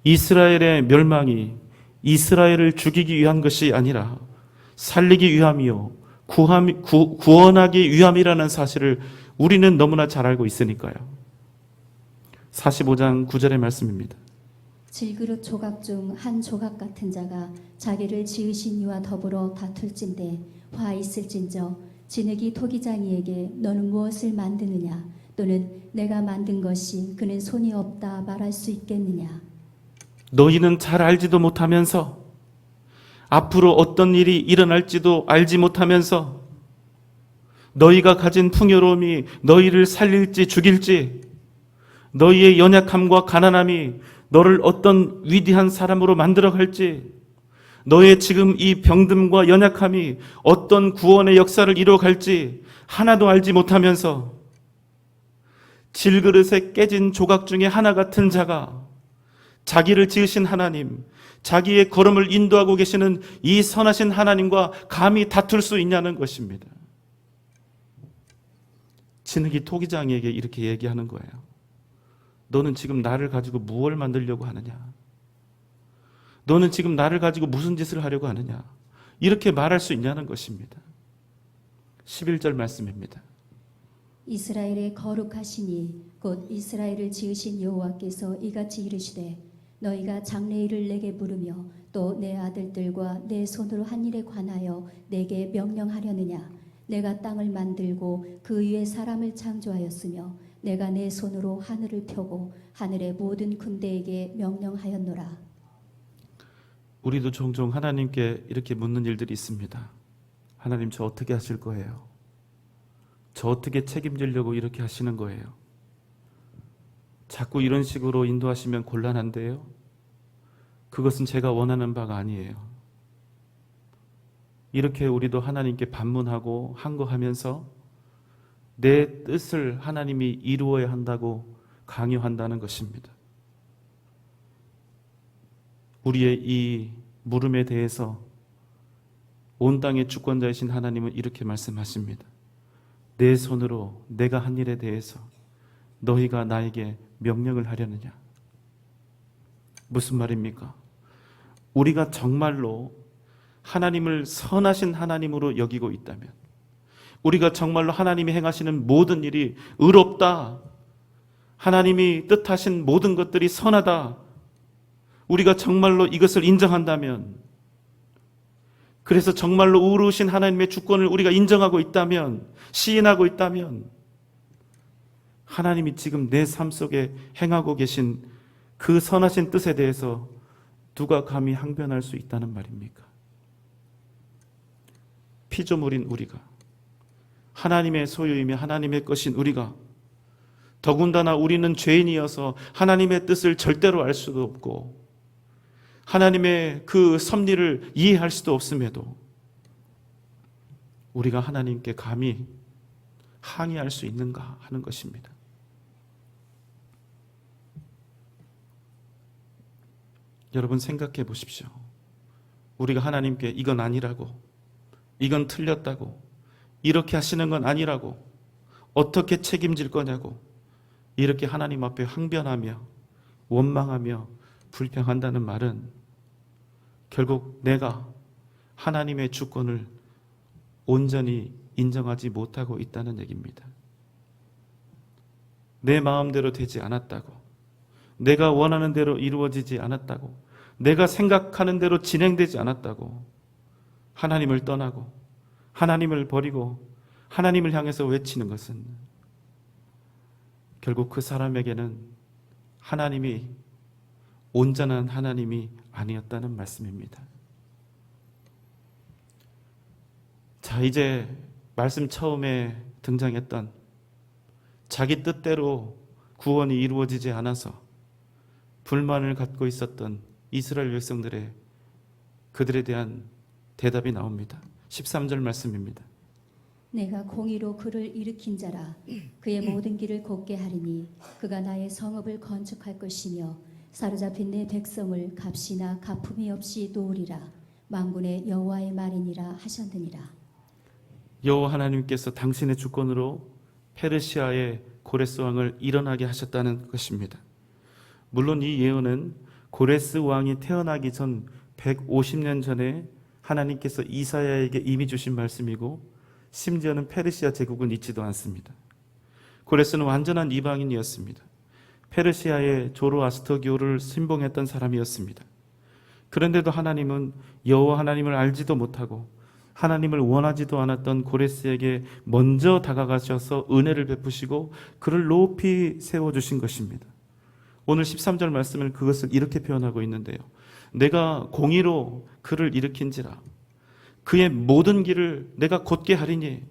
이스라엘의 멸망이 이스라엘을 죽이기 위한 것이 아니라 살리기 위함이요 구원하기 위함이라는 사실을 우리는 너무나 잘 알고 있으니까요. 45장 9절의 말씀입니다. 질그릇 조각 중 한 조각 같은 자가 자기를 지으신 이와 더불어 다툴진대 화 있을진저 진흙이 토기장이에게 너는 무엇을 만드느냐 또는 내가 만든 것이 그는 손이 없다 말할 수 있겠느냐. 너희는 잘 알지도 못하면서 앞으로 어떤 일이 일어날지도 알지 못하면서 너희가 가진 풍요로움이 너희를 살릴지 죽일지 너희의 연약함과 가난함이 너를 어떤 위대한 사람으로 만들어갈지 너의 지금 이 병듦과 연약함이 어떤 구원의 역사를 이루어갈지 하나도 알지 못하면서 질그릇에 깨진 조각 중에 하나 같은 자가 자기를 지으신 하나님, 자기의 걸음을 인도하고 계시는 이 선하신 하나님과 감히 다툴 수 있냐는 것입니다. 진흙이 토기장이에게 이렇게 얘기하는 거예요. 너는 지금 나를 가지고 무엇을 만들려고 하느냐? 너는 지금 나를 가지고 무슨 짓을 하려고 하느냐? 이렇게 말할 수 있냐는 것입니다. 11절 말씀입니다. 이스라엘의 거룩하시니 곧 이스라엘을 지으신 여호와께서 이같이 이르시되 너희가 장래일을 내게 물으며 또 내 아들들과 내 손으로 한 일에 관하여 내게 명령하려느냐. 내가 땅을 만들고 그 위에 사람을 창조하였으며 내가 내 손으로 하늘을 펴고 하늘의 모든 군대에게 명령하였노라. 우리도 종종 하나님께 이렇게 묻는 일들이 있습니다. 하나님, 저 어떻게 하실 거예요? 저 어떻게 책임지려고 이렇게 하시는 거예요? 자꾸 이런 식으로 인도하시면 곤란한데요. 그것은 제가 원하는 바가 아니에요. 이렇게 우리도 하나님께 반문하고 항거하면서 내 뜻을 하나님이 이루어야 한다고 강요한다는 것입니다. 우리의 이 물음에 대해서 온 땅의 주권자이신 하나님은 이렇게 말씀하십니다. 내 손으로 내가 한 일에 대해서 너희가 나에게 명령을 하려느냐? 무슨 말입니까? 우리가 정말로 하나님을 선하신 하나님으로 여기고 있다면, 우리가 정말로 하나님이 행하시는 모든 일이 의롭다, 하나님이 뜻하신 모든 것들이 선하다, 우리가 정말로 이것을 인정한다면, 그래서 정말로 의로우신 하나님의 주권을 우리가 인정하고 있다면, 시인하고 있다면, 하나님이 지금 내 삶 속에 행하고 계신 그 선하신 뜻에 대해서 누가 감히 항변할 수 있다는 말입니까? 피조물인 우리가, 하나님의 소유이며 하나님의 것인 우리가, 더군다나 우리는 죄인이어서 하나님의 뜻을 절대로 알 수도 없고 하나님의 그 섭리를 이해할 수도 없음에도 우리가 하나님께 감히 항의할 수 있는가 하는 것입니다. 여러분 생각해 보십시오. 우리가 하나님께 이건 아니라고, 이건 틀렸다고, 이렇게 하시는 건 아니라고, 어떻게 책임질 거냐고 이렇게 하나님 앞에 항변하며 원망하며 불평한다는 말은 결국 내가 하나님의 주권을 온전히 인정하지 못하고 있다는 얘기입니다. 내 마음대로 되지 않았다고, 내가 원하는 대로 이루어지지 않았다고, 내가 생각하는 대로 진행되지 않았다고 하나님을 떠나고 하나님을 버리고 하나님을 향해서 외치는 것은 결국 그 사람에게는 하나님이 온전한 하나님이 아니었다는 말씀입니다. 자, 이제 말씀 처음에 등장했던 자기 뜻대로 구원이 이루어지지 않아서 불만을 갖고 있었던 이스라엘 백성들의 그들에 대한 대답이 나옵니다. 13절 말씀입니다. 내가 공의로 그를 일으킨 자라. 그의 모든 길을 곱게 하리니 그가 나의 성읍을 건축할 것이며 사로잡힌 내 백성을 값이나 가품이 없이 놓으리라. 만군의 여호와의 말이니라 하셨느니라. 여호와 하나님께서 당신의 주권으로 페르시아의 고레스 왕을 일어나게 하셨다는 것입니다. 물론 이 예언은 고레스 왕이 태어나기 전 150년 전에 하나님께서 이사야에게 이미 주신 말씀이고 심지어는 페르시아 제국은 있지도 않습니다. 고레스는 완전한 이방인이었습니다. 페르시아의 조로아스터교를 신봉했던 사람이었습니다. 그런데도 하나님은 여호와 하나님을 알지도 못하고 하나님을 원하지도 않았던 고레스에게 먼저 다가가셔서 은혜를 베푸시고 그를 높이 세워주신 것입니다. 오늘 13절 말씀은 그것을 이렇게 표현하고 있는데요. 내가 공의로 그를 일으킨지라. 그의 모든 길을 내가 곧게 하리니.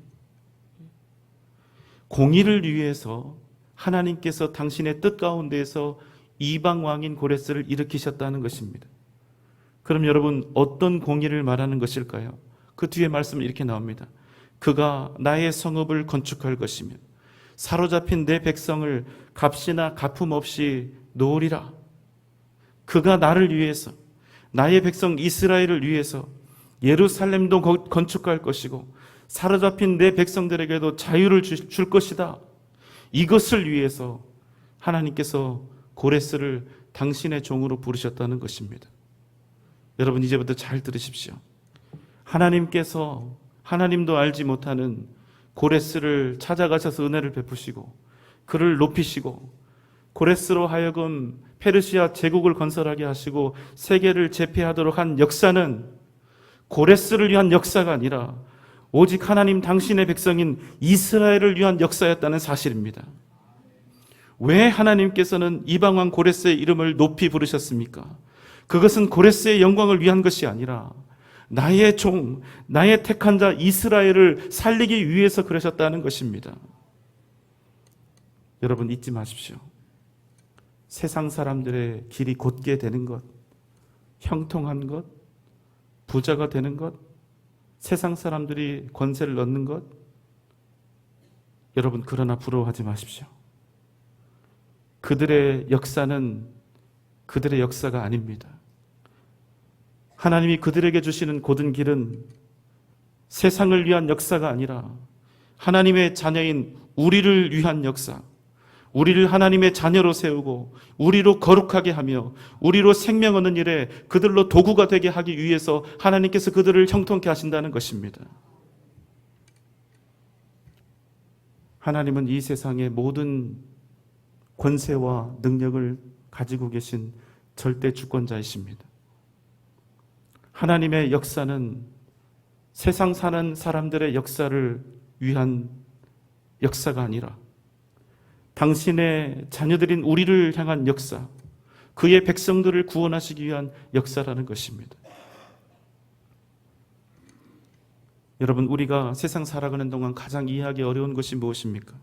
공의를 위해서 하나님께서 당신의 뜻 가운데에서 이방 왕인 고레스를 일으키셨다는 것입니다. 그럼 여러분 어떤 공의를 말하는 것일까요? 그 뒤에 말씀은 이렇게 나옵니다. 그가 나의 성읍을 건축할 것이며 사로잡힌 내 백성을 값이나 가품 없이 놓으리라. 그가 나를 위해서, 나의 백성 이스라엘을 위해서 예루살렘도 건축할 것이고 사로잡힌 내 백성들에게도 자유를 줄 것이다. 이것을 위해서 하나님께서 고레스를 당신의 종으로 부르셨다는 것입니다. 여러분 이제부터 잘 들으십시오. 하나님께서 하나님도 알지 못하는 고레스를 찾아가셔서 은혜를 베푸시고 그를 높이시고 고레스로 하여금 페르시아 제국을 건설하게 하시고 세계를 제패하도록 한 역사는 고레스를 위한 역사가 아니라 오직 하나님 당신의 백성인 이스라엘을 위한 역사였다는 사실입니다. 왜 하나님께서는 이방왕 고레스의 이름을 높이 부르셨습니까? 그것은 고레스의 영광을 위한 것이 아니라 나의 종, 나의 택한 자 이스라엘을 살리기 위해서 그러셨다는 것입니다. 여러분 잊지 마십시오. 세상 사람들의 길이 곧게 되는 것, 형통한 것, 부자가 되는 것, 세상 사람들이 권세를 얻는 것, 여러분 그러나 부러워하지 마십시오. 그들의 역사는 그들의 역사가 아닙니다. 하나님이 그들에게 주시는 고든 길은 세상을 위한 역사가 아니라 하나님의 자녀인 우리를 위한 역사, 우리를 하나님의 자녀로 세우고 우리로 거룩하게 하며 우리로 생명 얻는 일에 그들로 도구가 되게 하기 위해서 하나님께서 그들을 형통케 하신다는 것입니다. 하나님은 이 세상의 모든 권세와 능력을 가지고 계신 절대 주권자이십니다. 하나님의 역사는 세상 사는 사람들의 역사를 위한 역사가 아니라 당신의 자녀들인 우리를 향한 역사, 그의 백성들을 구원하시기 위한 역사라는 것입니다. 여러분, 우리가 세상 살아가는 동안 가장 이해하기 어려운 것이 무엇입니까?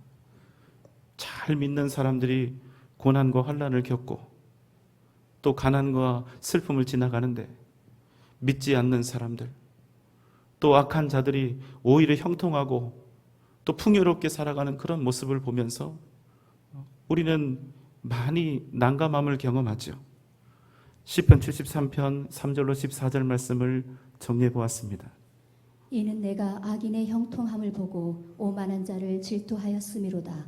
잘 믿는 사람들이 고난과 환난을 겪고 또 가난과 슬픔을 지나가는데 믿지 않는 사람들, 또 악한 자들이 오히려 형통하고 또 풍요롭게 살아가는 그런 모습을 보면서 우리는 많이 난감함을 경험하죠. 시편 73편 3절로 14절 말씀을 정리해 보았습니다. 이는 내가 악인의 형통함을 보고 오만한 자를 질투하였음이로다.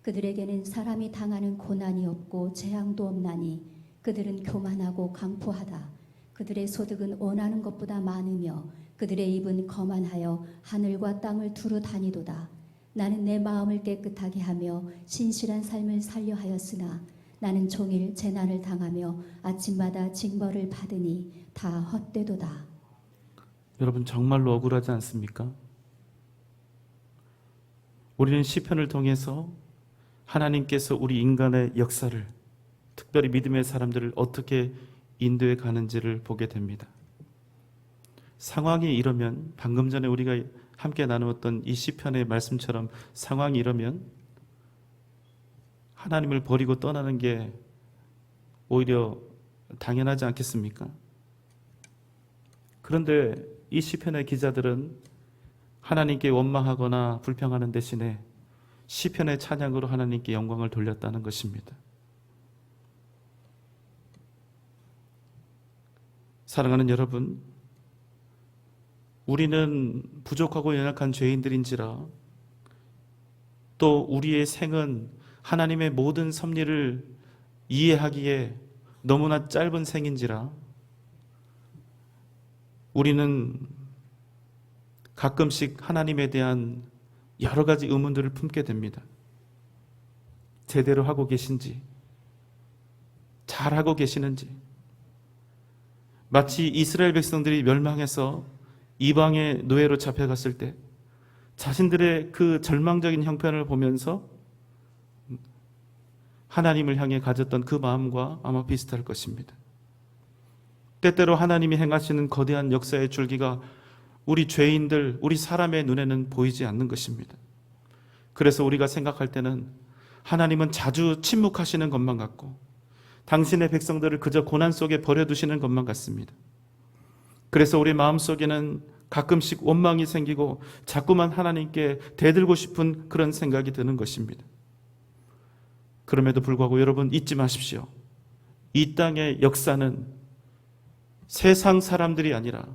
그들에게는 사람이 당하는 고난이 없고 재앙도 없나니 그들은 교만하고 강포하다. 그들의 소득은 원하는 것보다 많으며 그들의 입은 거만하여 하늘과 땅을 두루 다니도다. 나는 내 마음을 깨끗하게 하며 신실한 삶을 살려 하였으나 나는 종일 재난을 당하며 아침마다 징벌을 받으니 다 헛되도다. 여러분 정말로 억울하지 않습니까? 우리는 시편을 통해서 하나님께서 우리 인간의 역사를, 특별히 믿음의 사람들을 어떻게 인도해 가는지를 보게 됩니다. 상황이 이러면, 방금 전에 우리가 함께 나누었던 이 시편의 말씀처럼 상황이 이러면 하나님을 버리고 떠나는 게 오히려 당연하지 않겠습니까? 그런데 이 시편의 기자들은 하나님께 원망하거나 불평하는 대신에 시편의 찬양으로 하나님께 영광을 돌렸다는 것입니다. 사랑하는 여러분, 우리는 부족하고 연약한 죄인들인지라, 또 우리의 생은 하나님의 모든 섭리를 이해하기에 너무나 짧은 생인지라, 우리는 가끔씩 하나님에 대한 여러 가지 의문들을 품게 됩니다. 제대로 하고 계신지, 잘하고 계시는지. 마치 이스라엘 백성들이 멸망해서 이방의 노예로 잡혀갔을 때 자신들의 그 절망적인 형편을 보면서 하나님을 향해 가졌던 그 마음과 아마 비슷할 것입니다. 때때로 하나님이 행하시는 거대한 역사의 줄기가 우리 죄인들, 우리 사람의 눈에는 보이지 않는 것입니다. 그래서 우리가 생각할 때는 하나님은 자주 침묵하시는 것만 같고 당신의 백성들을 그저 고난 속에 버려두시는 것만 같습니다. 그래서 우리 마음속에는 가끔씩 원망이 생기고 자꾸만 하나님께 대들고 싶은 그런 생각이 드는 것입니다. 그럼에도 불구하고 여러분 잊지 마십시오. 이 땅의 역사는 세상 사람들이 아니라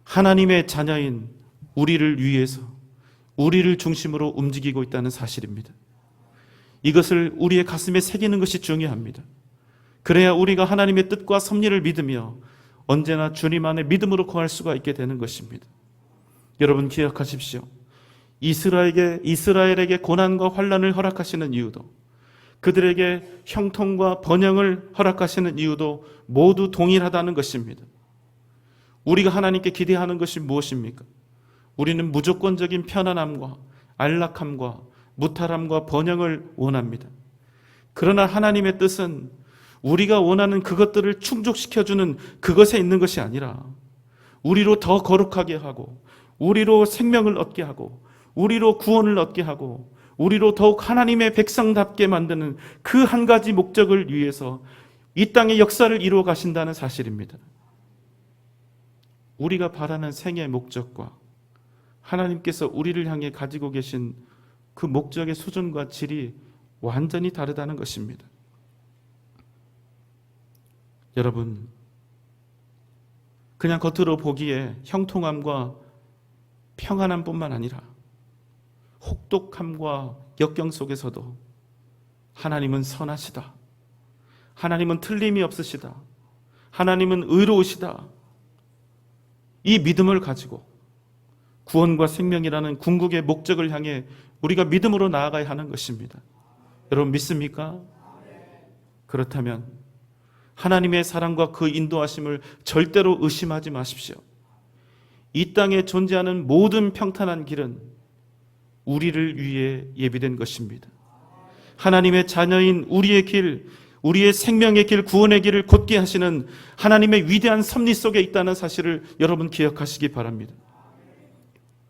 하나님의 자녀인 우리를 위해서, 우리를 중심으로 움직이고 있다는 사실입니다. 이것을 우리의 가슴에 새기는 것이 중요합니다. 그래야 우리가 하나님의 뜻과 섭리를 믿으며 언제나 주님 안에 믿음으로 거할 수가 있게 되는 것입니다. 여러분 기억하십시오. 이스라엘에게 고난과 환난을 허락하시는 이유도, 그들에게 형통과 번영을 허락하시는 이유도 모두 동일하다는 것입니다. 우리가 하나님께 기대하는 것이 무엇입니까? 우리는 무조건적인 편안함과 안락함과 무탈함과 번영을 원합니다. 그러나 하나님의 뜻은 우리가 원하는 그것들을 충족시켜주는 그것에 있는 것이 아니라 우리로 더 거룩하게 하고, 우리로 생명을 얻게 하고, 우리로 구원을 얻게 하고, 우리로 더욱 하나님의 백성답게 만드는 그 한 가지 목적을 위해서 이 땅의 역사를 이루어 가신다는 사실입니다. 우리가 바라는 생의 목적과 하나님께서 우리를 향해 가지고 계신 그 목적의 수준과 질이 완전히 다르다는 것입니다. 여러분, 그냥 겉으로 보기에 형통함과 평안함뿐만 아니라 혹독함과 역경 속에서도 하나님은 선하시다, 하나님은 틀림이 없으시다, 하나님은 의로우시다, 이 믿음을 가지고 구원과 생명이라는 궁극의 목적을 향해 우리가 믿음으로 나아가야 하는 것입니다. 여러분 믿습니까? 그렇다면 하나님의 사랑과 그 인도하심을 절대로 의심하지 마십시오. 이 땅에 존재하는 모든 평탄한 길은 우리를 위해 예비된 것입니다. 하나님의 자녀인 우리의 길, 우리의 생명의 길, 구원의 길을 곧게 하시는 하나님의 위대한 섭리 속에 있다는 사실을 여러분 기억하시기 바랍니다.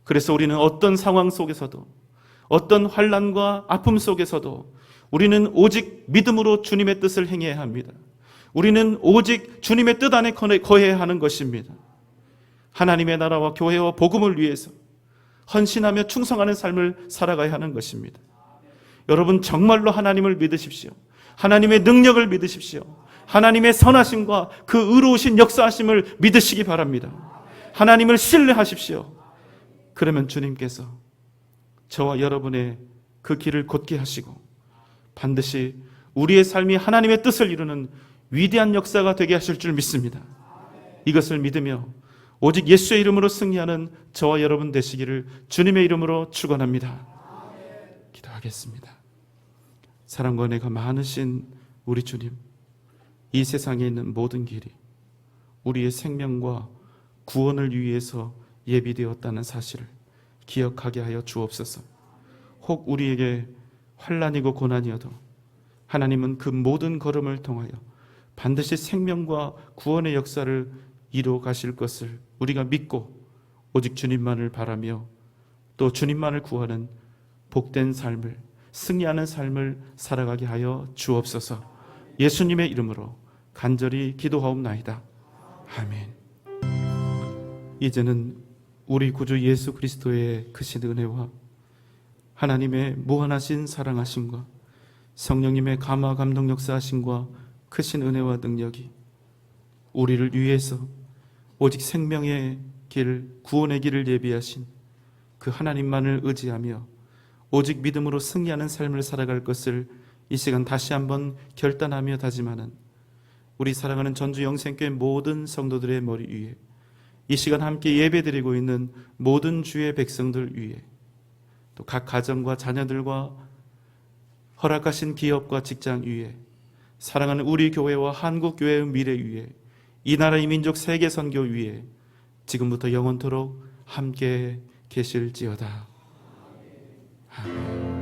그래서 우리는 어떤 상황 속에서도, 어떤 환난과 아픔 속에서도 우리는 오직 믿음으로 주님의 뜻을 행해야 합니다. 우리는 오직 주님의 뜻 안에 거해야 하는 것입니다. 하나님의 나라와 교회와 복음을 위해서 헌신하며 충성하는 삶을 살아가야 하는 것입니다. 여러분 정말로 하나님을 믿으십시오. 하나님의 능력을 믿으십시오. 하나님의 선하심과 그 의로우신 역사하심을 믿으시기 바랍니다. 하나님을 신뢰하십시오. 그러면 주님께서 저와 여러분의 그 길을 곧게 하시고 반드시 우리의 삶이 하나님의 뜻을 이루는 위대한 역사가 되게 하실 줄 믿습니다. 이것을 믿으며 오직 예수의 이름으로 승리하는 저와 여러분 되시기를 주님의 이름으로 축원합니다. 기도하겠습니다. 사랑과 은혜가 많으신 우리 주님, 이 세상에 있는 모든 길이 우리의 생명과 구원을 위해서 예비되었다는 사실을 기억하게 하여 주옵소서. 혹 우리에게 환난이고 고난이어도 하나님은 그 모든 걸음을 통하여 반드시 생명과 구원의 역사를 이루어 가실 것을 우리가 믿고 오직 주님만을 바라며 또 주님만을 구하는 복된 삶을, 승리하는 삶을 살아가게 하여 주옵소서. 예수님의 이름으로 간절히 기도하옵나이다. 아멘. 이제는 우리 구주 예수 그리스도의 크신 은혜와 하나님의 무한하신 사랑하심과 성령님의 감화 감동 역사하심과 크신 은혜와 능력이 우리를 위해서 오직 생명의 길, 구원의 길을 예비하신 그 하나님만을 의지하며 오직 믿음으로 승리하는 삶을 살아갈 것을 이 시간 다시 한번 결단하며 다짐하는 우리 사랑하는 전주 영생교회 모든 성도들의 머리 위에, 이 시간 함께 예배드리고 있는 모든 주의 백성들 위에, 또 각 가정과 자녀들과 허락하신 기업과 직장 위에, 사랑하는 우리 교회와 한국교회의 미래 위에, 이 나라의 민족 세계 선교 위에 지금부터 영원토록 함께 계실지어다. 아멘.